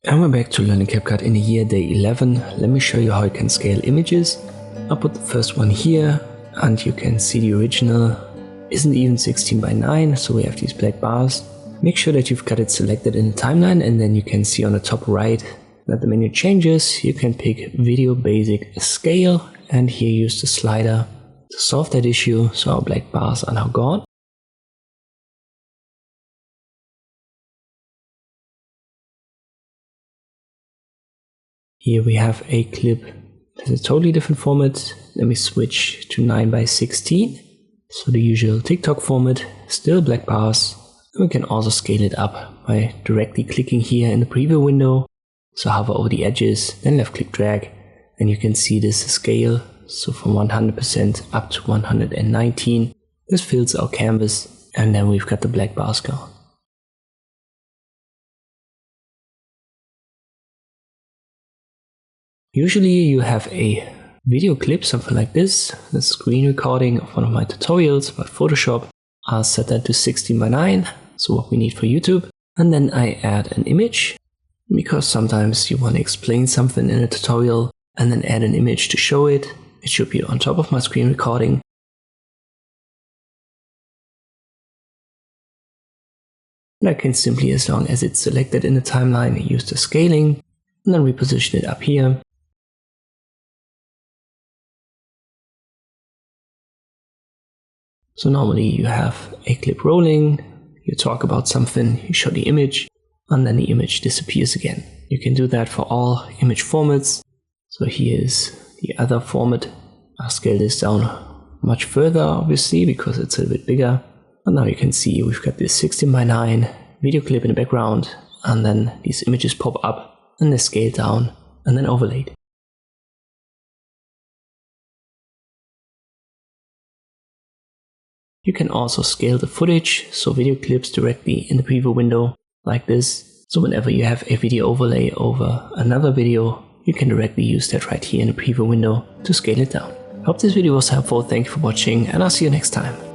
And we're back to learning CapCut in the year day 11. Let me show you how you can scale images. I'll put the first one here and you can see the original isn't even 16 by 9, so we have these black bars. Make sure that you've got it selected in the timeline, and then you can see on the top right that the menu changes. You can pick Video Basic Scale and here use the slider to solve that issue, so our black bars are now gone. Here we have a clip with a totally different format. Let me switch to 9 by 16. So the usual TikTok format, still black bars. And we can also scale it up by directly clicking here in the preview window. So hover over the edges, then left click drag, and you can see this scale. So from 100% up to 119. This fills our canvas, and then we've got the black bars gone. Usually you have a video clip, something like this, the screen recording of one of my tutorials about Photoshop. I'll set that to 16 by 9, so what we need for YouTube. And then I add an image, because sometimes you want to explain something in a tutorial and then add an image to show it. It should be on top of my screen recording. And I can simply, as long as it's selected in the timeline, use the scaling and then reposition it up here. So normally you have a clip rolling, you talk about something, you show the image, and then the image disappears again. You can do that for all image formats. So here's the other format. I'll scale this down much further, obviously, because it's a little bit bigger. And now you can see we've got this 16 by 9 video clip in the background, and then these images pop up and they're scaled down and then overlaid. You can also scale the footage, so video clips directly in the preview window like this. So whenever you have a video overlay over another video, you can directly use that right here in the preview window to scale it down. Hope this video was helpful, thank you for watching, and I'll see you next time.